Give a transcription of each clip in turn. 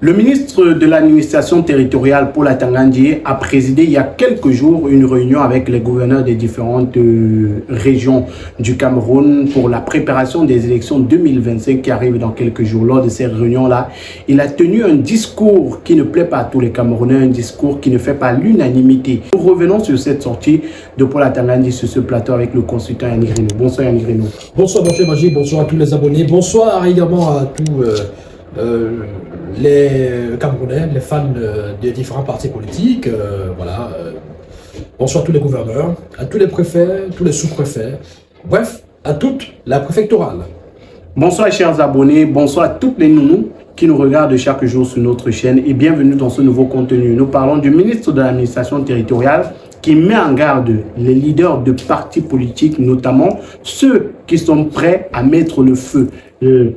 Le ministre de l'administration territoriale, Paul Atanga-Ndiaye, a présidé il y a quelques jours une réunion avec les gouverneurs des différentes régions du Cameroun pour la préparation des élections 2025 qui arrivent dans quelques jours. Lors de ces réunions-là, il a tenu un discours qui ne plaît pas à tous les Camerounais, un discours qui ne fait pas l'unanimité. Nous revenons sur cette sortie de Paul Atanga-Ndiaye sur ce plateau avec le consultant Yannick Reno. Bonsoir Yannick Reno. Bonsoir Dr Magie, bonsoir à tous les abonnés, bonsoir également à tous les Camerounais, les fans des différents partis politiques, bonsoir à tous les gouverneurs, à tous les préfets, tous les sous-préfets, bref, à toute la préfectorale. Bonsoir chers abonnés, bonsoir à toutes les nounous qui nous regardent chaque jour sur notre chaîne et bienvenue dans ce nouveau contenu. Nous parlons du ministre de l'administration territoriale qui met en garde les leaders de partis politiques, notamment ceux qui sont prêts à mettre le feu.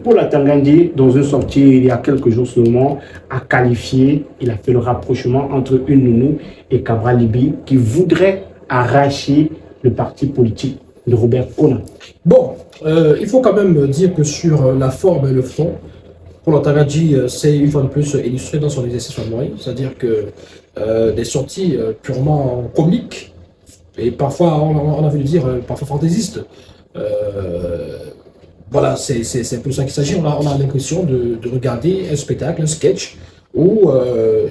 Paul Atanga-Ndiaye, dans une sortie il y a quelques jours seulement, a qualifié, il a fait le rapprochement entre une nounou et Cabral Libby qui voudrait arracher le parti politique de Robert Kona. Bon, il faut quand même dire que sur la forme et le fond, Paul Atanga-Ndiaye s'est une fois de plus illustré dans son exercice favori, c'est-à-dire que des sorties purement comiques et parfois, on a vu le dire, parfois fantaisistes. Voilà, c'est un peu ça qu'il s'agit. On a l'impression de regarder un spectacle, un sketch, où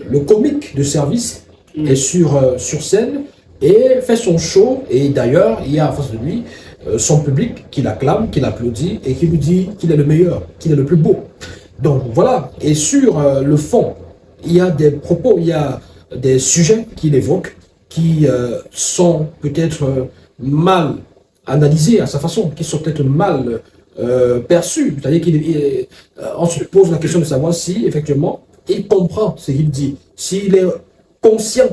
le comique de service est sur scène et fait son show. Et d'ailleurs, il y a en face de lui son public qui l'acclame, qui l'applaudit et qui lui dit qu'il est le meilleur, qu'il est le plus beau. Donc voilà, et sur le fond, il y a des propos, il y a des sujets qu'il évoque qui sont peut-être mal analysés à sa façon, qui sont peut-être mal perçus. C'est-à-dire qu'on se pose la question de savoir si effectivement il comprend ce qu'il dit, s'il est conscient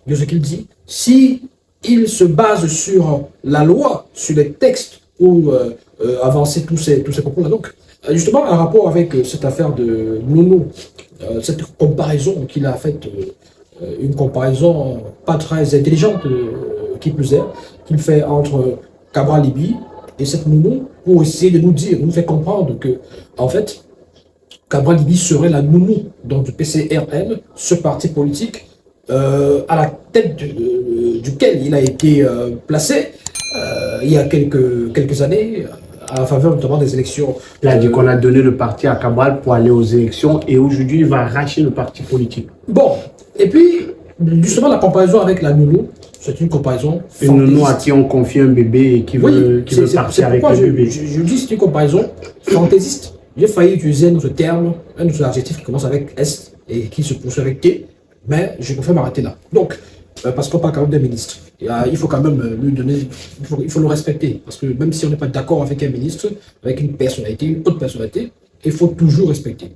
de ce qu'il dit, si il se base sur la loi, sur les textes pour avancer tous ces propos-là. Donc, justement, en rapport avec cette affaire de Nounou, cette comparaison qu'il a faite, une comparaison pas très intelligente, qui plus est, qu'il fait entre Cabral Libby et cette nounou, pour essayer de nous dire, de nous faire comprendre que, en fait, Cabral Libby serait la nounou donc, du PCRN, ce parti politique, à la tête duquel il a été placé il y a quelques années, à la faveur notamment des élections. Il a dit qu'on a donné le parti à Cabral pour aller aux élections et aujourd'hui il va arracher le parti politique. Bon, et puis justement la comparaison avec la nounou, c'est une comparaison fantaisiste. Une nounou à qui on confie un bébé et qui veut partir avec le bébé. Je dis c'est une comparaison fantaisiste. J'ai failli utiliser un autre terme, un autre adjectif qui commence avec S et qui se poursuit avec T, mais je préfère m'arrêter là. Donc, parce qu'on parle quand même d'un ministre. Il faut quand même lui donner, il faut le respecter. Parce que même si on n'est pas d'accord avec un ministre, avec une personnalité, une autre personnalité, il faut toujours respecter.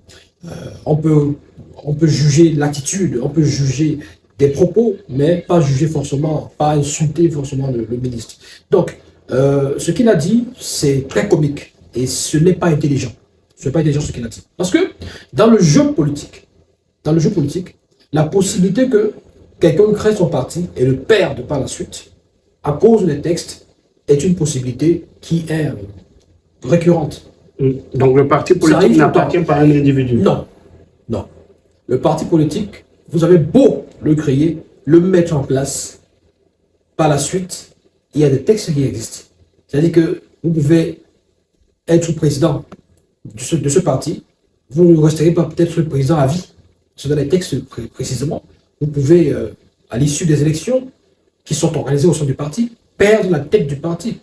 On peut juger l'attitude, on peut juger des propos, mais pas juger forcément, pas insulter forcément le ministre. Donc, ce qu'il a dit, c'est très comique et ce n'est pas intelligent. Ce n'est pas intelligent ce qu'il a dit. Parce que dans le jeu politique, la possibilité que quelqu'un crée son parti et le perde par la suite, à cause des textes, est une possibilité qui est récurrente. Donc le parti politique n'appartient pas à un individu. Non, non. Le parti politique, vous avez beau le créer, le mettre en place, par la suite, il y a des textes qui existent. C'est-à-dire que vous pouvez être président de ce parti, vous ne resterez pas peut-être le président à vie. C'est dans les textes précisément. Vous pouvez, à l'issue des élections qui sont organisées au sein du parti, perdre la tête du parti.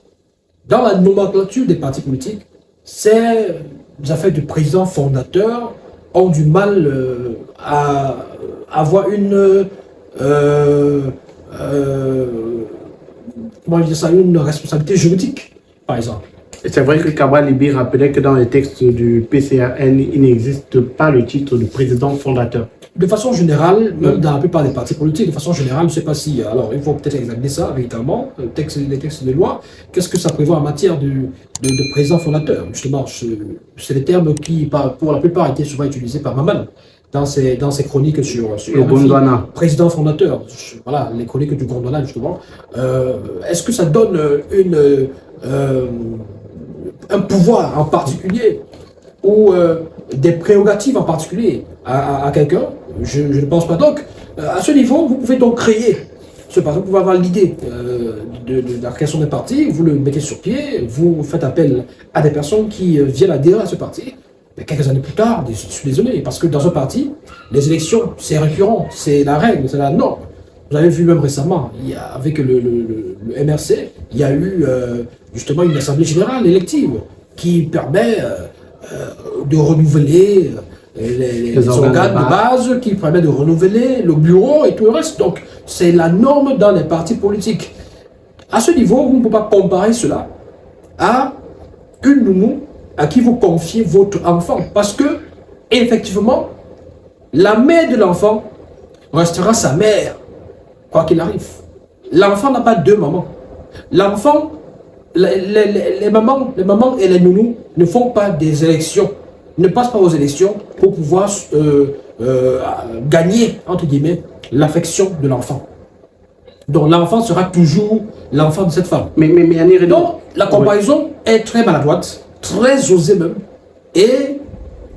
Dans la nomenclature des partis politiques, ces affaires de président fondateur ont du mal à avoir une une responsabilité juridique, par exemple. C'est vrai que Cabral Libby rappelait que dans les textes du PCRN, il n'existe pas le titre de président fondateur. De façon générale, même dans la plupart des partis politiques, de façon générale, je ne sais pas si... Alors, il faut peut-être examiner ça, véritablement, les textes de loi. Qu'est-ce que ça prévoit en matière de président fondateur? Justement, c'est des termes qui, pour la plupart, étaient souvent utilisés par Maman dans ses chroniques sur le Gondwana. Président fondateur. Voilà, les chroniques du Gondwana, justement. Est-ce que ça donne un pouvoir en particulier ou des prérogatives en particulier à quelqu'un, je ne pense pas. Donc, à ce niveau, vous pouvez donc créer ce parti, vous pouvez avoir l'idée de la création d'un parti, vous le mettez sur pied, vous faites appel à des personnes qui viennent adhérer à ce parti. Mais quelques années plus tard, je suis désolé, parce que dans un parti, les élections, c'est récurrent, c'est la règle, c'est la norme. Vous avez vu même récemment, avec le MRC, il y a eu justement une assemblée générale élective qui permet de renouveler les organes de base, qui permet de renouveler le bureau et tout le reste. Donc, c'est la norme dans les partis politiques. À ce niveau, vous ne pouvez pas comparer cela à une nounou à qui vous confiez votre enfant. Parce que, effectivement, la mère de l'enfant restera sa mère, quoi qu'il arrive. L'enfant n'a pas deux mamans. L'enfant, les mamans et les nounous ne font pas des élections, ne passent pas aux élections pour pouvoir gagner, entre guillemets, l'affection de l'enfant. Donc l'enfant sera toujours l'enfant de cette femme. Mais donc la comparaison est très maladroite, très osée même, et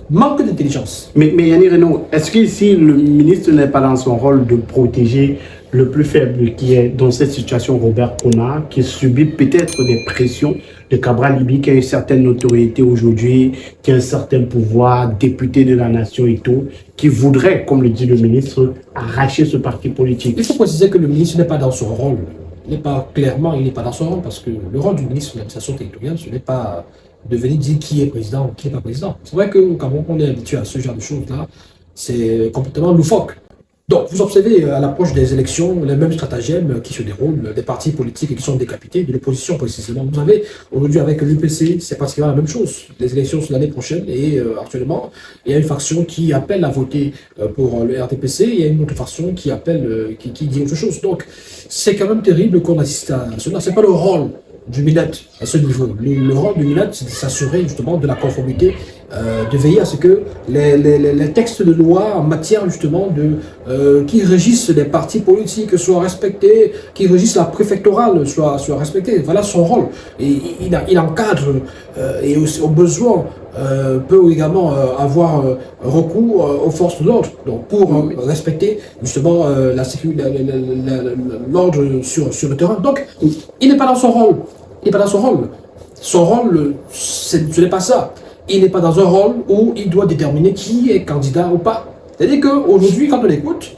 manque d'intelligence. Mais Yannick Renaud, est-ce que ici le ministre n'est pas dans son rôle de protéger le plus faible, qui est dans cette situation Robert Kona, qui subit peut-être des pressions de Cabral Libye, qui a une certaine notoriété aujourd'hui, qui a un certain pouvoir, député de la nation et tout, qui voudrait, comme le dit le ministre, arracher ce parti politique? Il faut préciser que le ministre n'est pas dans son rôle. Il n'est pas dans son rôle, parce que le rôle du ministre de l'administration territoriale, ce n'est pas de venir dire qui est président ou qui n'est pas président. C'est vrai qu'au Cameroun, on est habitué à ce genre de choses-là. C'est complètement loufoque. Donc, vous observez à l'approche des élections les mêmes stratagèmes qui se déroulent, des partis politiques qui sont décapités, de l'opposition précisément. Vous savez, aujourd'hui avec l'UPC, c'est pratiquement la même chose. Les élections sont l'année prochaine et actuellement, il y a une faction qui appelle à voter pour le RDPC, il y a une autre faction qui appelle, qui dit autre chose. Donc, c'est quand même terrible qu'on assiste à cela. C'est pas le rôle du MINET à ce niveau. Le rôle du MINET, c'est de s'assurer justement de la conformité, de veiller à ce que les textes de loi en matière justement qui régissent les partis politiques soient respectés, qui régissent la préfectorale soient respectés. Voilà son rôle. Et il encadre et au besoin peut également avoir recours aux forces de l'ordre, donc pour respecter justement l'ordre sur le terrain. Donc, il n'est pas dans son rôle. Il n'est pas dans son rôle. Son rôle, ce n'est pas ça. Il n'est pas dans un rôle où il doit déterminer qui est candidat ou pas. C'est-à-dire qu'aujourd'hui, quand on l'écoute,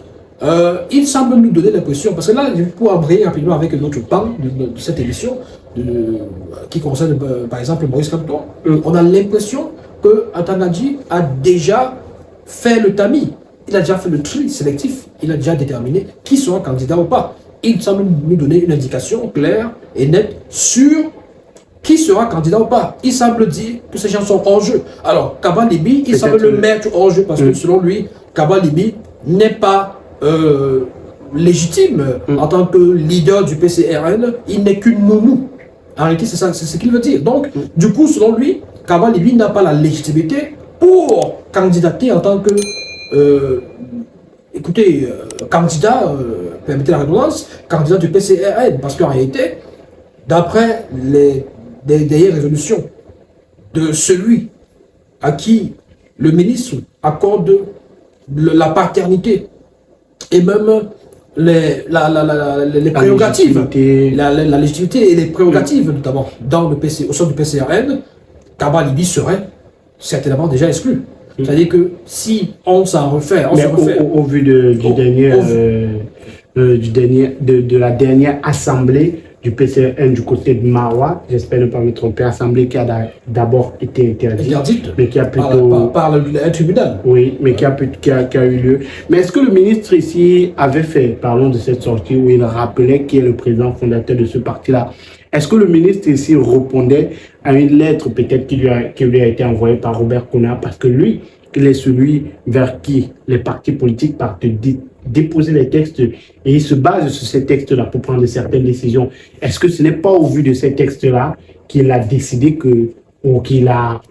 il semble nous donner l'impression, parce que là, je vais pouvoir embrayer rapidement avec notre pan de cette émission, qui concerne par exemple Maurice Kamto. On a l'impression que Atangadji a déjà fait le tamis, il a déjà fait le tri sélectif, il a déjà déterminé qui sera candidat ou pas. Il semble nous donner une indication claire et nette sur qui sera candidat ou pas. Il semble dire que ces gens sont hors jeu. Alors, Kaba Libi, il semble le mettre hors jeu parce que selon lui, Kaba Libi n'est pas légitime en tant que leader du PCRN, il n'est qu'une nounou. En réalité, c'est ça, c'est ce qu'il veut dire. Donc, du coup, selon lui, Kaba Libi n'a pas la légitimité pour candidater en tant que candidat, permettez la redondance, candidat du PCRN, parce qu'en réalité, d'après les dernières résolutions de celui à qui le ministre accorde la paternité et même les prérogatives, la légitimité et les prérogatives notamment au sein du PCRN, Kaba Libi serait certainement déjà exclu. C'est-à-dire que si on s'en refait, au vu de la dernière assemblée du PCRN du côté de Marois, j'espère ne pas me tromper, assemblée qui a d'abord été interdite, mais qui a plutôt par un tribunal. Oui, mais qui a eu lieu. Mais est-ce que le ministre ici avait fait, parlons de cette sortie où il rappelait qui est le président fondateur de ce parti-là, est-ce que le ministre ici répondait à une lettre peut-être qui lui a été envoyée par Robert Kona, parce que lui, il est celui vers qui les partis politiques partent déposer les textes et il se base sur ces textes-là pour prendre certaines décisions. Est-ce que ce n'est pas au vu de ces textes-là qu'il a décidé il a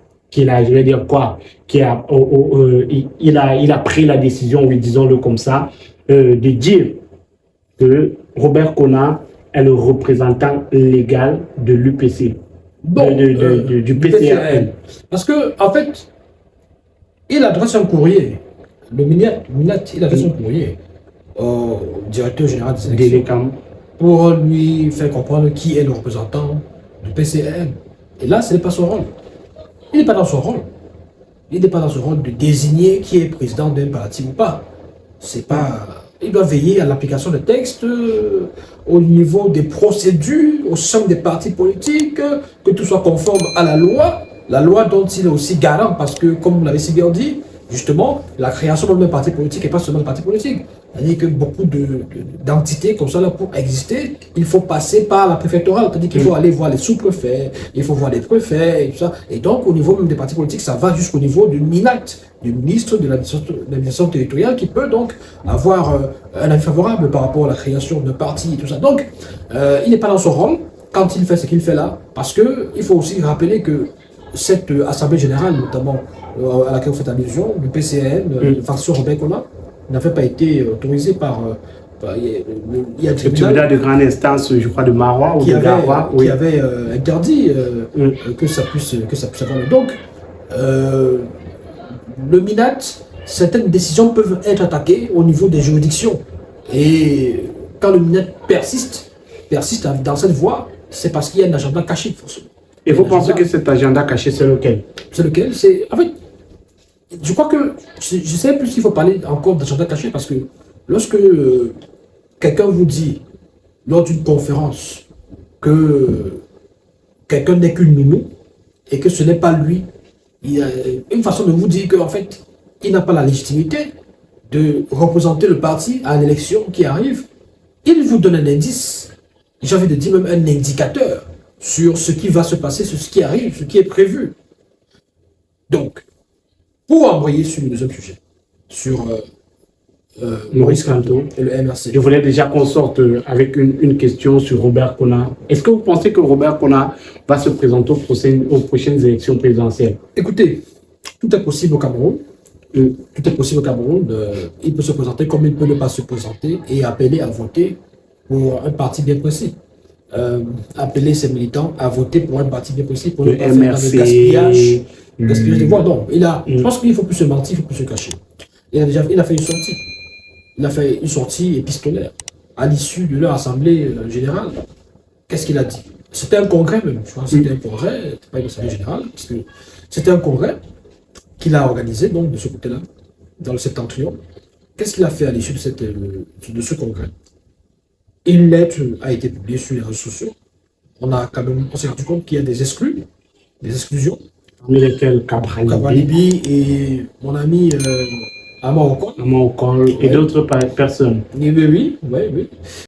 pris la décision, oui, disons-le comme ça, de dire que Robert Kona est le représentant légal de l'UPC, du PCRN. Parce que, en fait, Il adresse un courrier, le Minat, il adresse un courrier au directeur général des élections Délécam. pour lui faire comprendre qui est le représentant du PCN. Et là, ce n'est pas son rôle. Il n'est pas dans son rôle. Il n'est pas dans son rôle de désigner qui est président d'un parti ou pas. C'est pas... Il doit veiller à l'application des textes, au niveau des procédures, au sein des partis politiques, que tout soit conforme à la loi dont il est aussi garant, parce que, comme vous l'avez si bien dit, justement, la création d'un parti politique n'est pas seulement un parti politique. C'est-à-dire que beaucoup d'entités comme ça, là, pour exister, il faut passer par la préfectorale. C'est-à-dire qu'il faut aller voir les sous-préfets, il faut voir les préfets, et tout ça. Et donc, au niveau même des partis politiques, ça va jusqu'au niveau du MINAT, du ministre de l'administration territoriale, qui peut donc avoir un avis favorable par rapport à la création d'un parti et tout ça. Donc, il n'est pas dans son rôle quand il fait ce qu'il fait là, parce qu'il faut aussi rappeler que cette assemblée générale, notamment à laquelle vous faites allusion, du PCN, de faction Robert Kona, n'avait pas été autorisée par... il y a un tribunal de grande instance, je crois, de Marois ou de Garoua, qui avait interdit que ça puisse avoir. Donc, le MINAT, certaines décisions peuvent être attaquées au niveau des juridictions. Et quand le MINAT persiste dans cette voie, c'est parce qu'il y a un agenda caché, forcément. Et vous pensez que cet agenda caché, c'est lequel? C'est lequel? En fait, je crois que, je ne sais plus s'il faut parler encore d'agenda caché, parce que lorsque quelqu'un vous dit, lors d'une conférence, que quelqu'un n'est qu'une nounou, et que ce n'est pas lui, il y a une façon de vous dire qu'en fait, il n'a pas la légitimité de représenter le parti à l'élection qui arrive. Il vous donne un indice, j'ai envie de dire même un indicateur, sur ce qui va se passer, sur ce qui arrive, ce qui est prévu. Donc, pour embrayer sur le deuxième sujet, sur Maurice Kamto et le MRC. Je voulais déjà qu'on sorte avec une question sur Robert Kona. Est-ce que vous pensez que Robert Kona va se présenter aux prochaines élections présidentielles? Écoutez, tout est possible au Cameroun. Tout est possible au Cameroun. Il peut se présenter comme il peut ne pas se présenter et appeler à voter pour un parti bien précis. Appeler ses militants à voter pour un parti bien précis, pour le MRC, gaspillage de voix. Non, je pense qu'il ne faut plus se mentir, il ne faut plus se cacher. Il a fait une sortie. Il a fait une sortie épistolaire à l'issue de leur assemblée générale. Qu'est-ce qu'il a dit? C'était un congrès même. Je crois que c'était un congrès, pas une assemblée générale, parce que c'était un congrès qu'il a organisé, donc, de ce côté-là, dans le septentrion. Qu'est-ce qu'il a fait à l'issue de ce congrès? Une lettre a été publiée sur les réseaux sociaux. On s'est rendu compte qu'il y a des exclus, des exclusions. Parmi lesquels Kabralibi et mon ami Amor Okon. Et d'autres personnes. Oui.